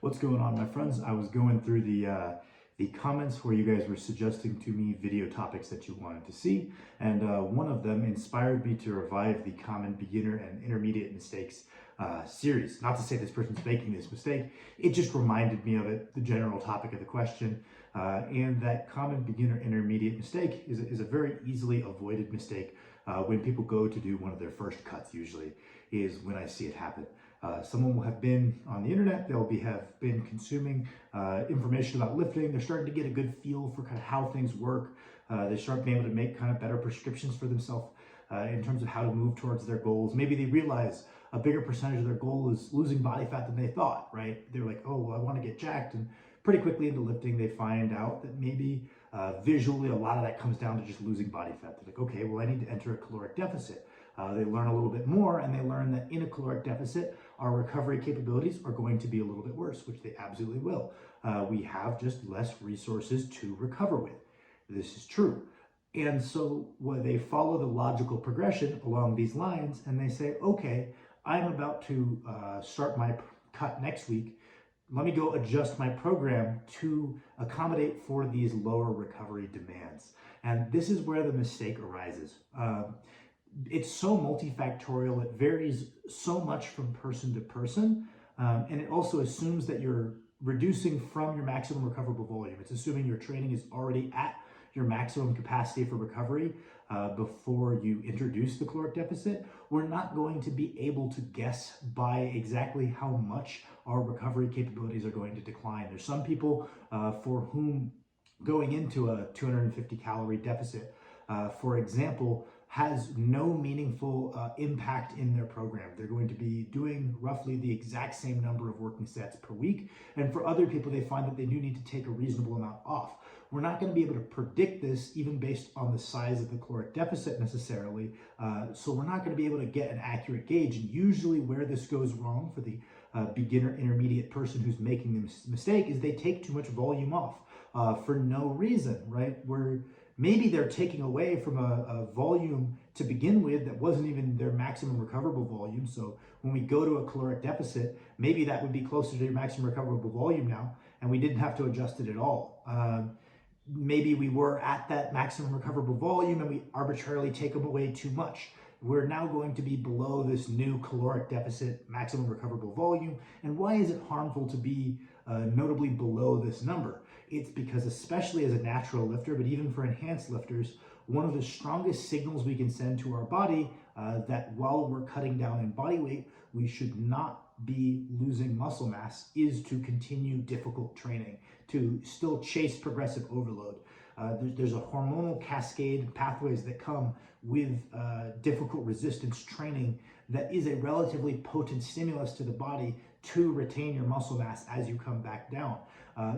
What's going on, my friends? I was going through the comments where you guys were suggesting to me video topics that you wanted to see, and one of them inspired me to revive the common beginner and intermediate mistakes series. Not to say this person's making this mistake, it just reminded me of it, the general topic of the question, and that common beginner intermediate mistake is a very easily avoided mistake when people go to do one of their first cuts. Usually is when I see it happen. Someone will have been on the internet, have been consuming information about lifting. They're starting to get a good feel for kind of how things work. They start being able to make kind of better prescriptions for themselves in terms of how to move towards their goals. Maybe they realize a bigger percentage of their goal is losing body fat than they thought, right? They're like, oh, well, I want to get jacked. And pretty quickly into lifting, they find out that maybe visually a lot of that comes down to just losing body fat. They're like, okay, well, I need to enter a caloric deficit. They learn a little bit more, and they learn that in a caloric deficit, our recovery capabilities are going to be a little bit worse, which they absolutely will. We have just less resources to recover with. This is true. And so when they follow the logical progression along these lines, and they say, okay, I'm about to start my cut next week. Let me go adjust my program to accommodate for these lower recovery demands. And this is where the mistake arises. It's so multifactorial, it varies so much from person to person, and it also assumes that you're reducing from your maximum recoverable volume. It's assuming your training is already at your maximum capacity for recovery before you introduce the caloric deficit. We're not going to be able to guess by exactly how much our recovery capabilities are going to decline. There's some people for whom going into a 250 calorie deficit, for example, has no meaningful impact in their program. They're going to be doing roughly the exact same number of working sets per week. And for other people, they find that they do need to take a reasonable amount off. We're not going to be able to predict this even based on the size of the caloric deficit necessarily. So we're not going to be able to get an accurate gauge. And usually where this goes wrong for the beginner intermediate person who's making the mistake is they take too much volume off for no reason, right? Maybe they're taking away from a volume to begin with that wasn't even their maximum recoverable volume. So when we go to a caloric deficit, maybe that would be closer to your maximum recoverable volume now, and we didn't have to adjust it at all. Maybe we were at that maximum recoverable volume and we arbitrarily take them away too much. We're now going to be below this new caloric deficit maximum recoverable volume. And why is it harmful to be notably below this number? It's because, especially as a natural lifter, but even for enhanced lifters, one of the strongest signals we can send to our body that while we're cutting down in body weight, we should not be losing muscle mass is to continue difficult training, to still chase progressive overload. There's a hormonal cascade pathways that come with difficult resistance training that is a relatively potent stimulus to the body to retain your muscle mass as you come back down.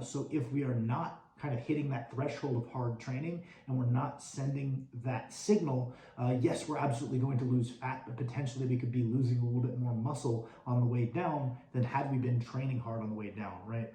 So if we are not kind of hitting that threshold of hard training and we're not sending that signal, yes, we're absolutely going to lose fat, but potentially we could be losing a little bit more muscle on the way down than had we been training hard on the way down, right?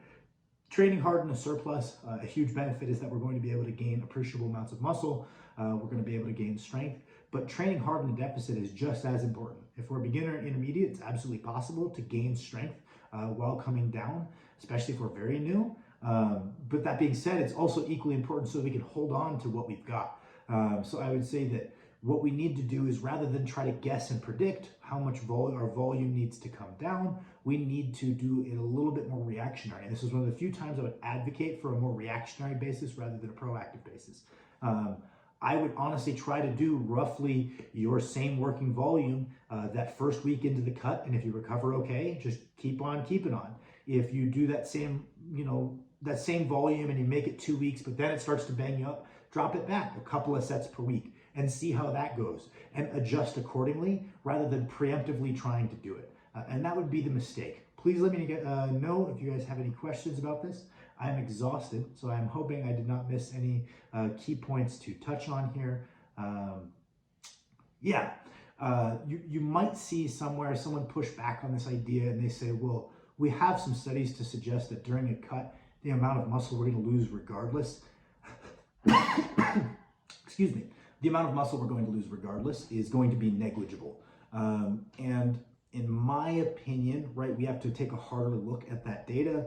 Training hard in a surplus, a huge benefit is that we're going to be able to gain appreciable amounts of muscle. We're going to be able to gain strength, but training hard in a deficit is just as important. If we're beginner and intermediate, it's absolutely possible to gain strength while coming down, especially if we're very new. But that being said, it's also equally important so we can hold on to what we've got. So I would say that what we need to do is, rather than try to guess and predict how much our volume needs to come down, we need to do it a little bit more reactionary. And this is one of the few times I would advocate for a more reactionary basis rather than a proactive basis. I would honestly try to do roughly your same working volume that first week into the cut, and if you recover okay, just keep on keeping on. If you do that same, that same volume and you make it 2 weeks, but then it starts to bang you up, drop it back a couple of sets per week and see how that goes and adjust accordingly rather than preemptively trying to do it. And that would be the mistake. Please let me know if you guys have any questions about this. I'm exhausted, so I'm hoping I did not miss any key points to touch on here. You might see somewhere someone push back on this idea and they say, well, we have some studies to suggest that during a cut, the amount of muscle we're going to lose regardless, excuse me, the amount of muscle we're going to lose regardless is going to be negligible. And in my opinion, right, we have to take a harder look at that data.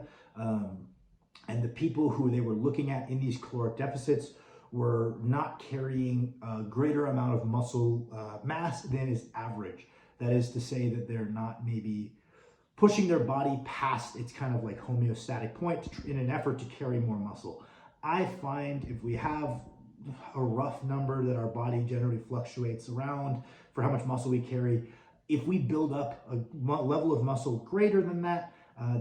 And the people who they were looking at in these caloric deficits were not carrying a greater amount of muscle mass than is average. That is to say that they're not maybe pushing their body past its kind of like homeostatic point in an effort to carry more muscle. I find if we have a rough number that our body generally fluctuates around for how much muscle we carry, if we build up a level of muscle greater than that,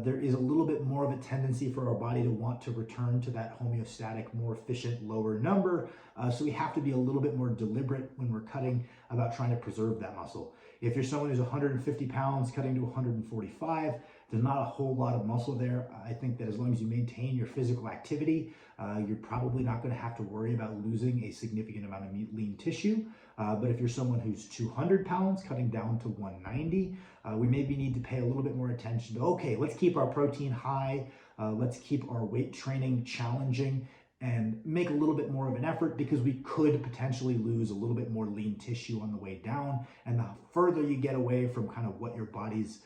there is a little bit more of a tendency for our body to want to return to that homeostatic, more efficient, lower number. So we have to be a little bit more deliberate when we're cutting about trying to preserve that muscle. If you're someone who's 150 pounds cutting to 145, there's not a whole lot of muscle there. I think that as long as you maintain your physical activity, you're probably not going to have to worry about losing a significant amount of lean tissue. But if you're someone who's 200 pounds cutting down to 190, we maybe need to pay a little bit more attention to, okay, let's keep our protein high, let's keep our weight training challenging, and make a little bit more of an effort, because we could potentially lose a little bit more lean tissue on the way down. And the further you get away from kind of what your body's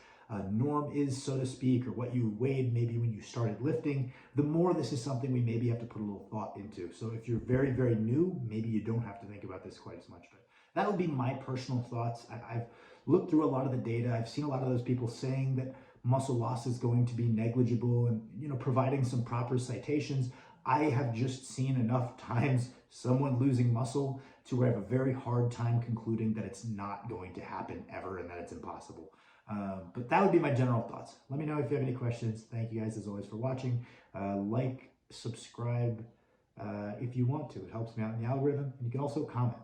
norm is, so to speak, or what you weighed maybe when you started lifting, the more this is something we maybe have to put a little thought into. So if you're very, very new, maybe you don't have to think about this quite as much. But that would be my personal thoughts. I've looked through a lot of the data. I've seen a lot of those people saying that muscle loss is going to be negligible and, you know, providing some proper citations. I have just seen enough times someone losing muscle to where I have a very hard time concluding that it's not going to happen ever and that it's impossible. But that would be my general thoughts. Let me know if you have any questions. Thank you guys as always for watching. Like, subscribe if you want to. It helps me out in the algorithm. And you can also comment.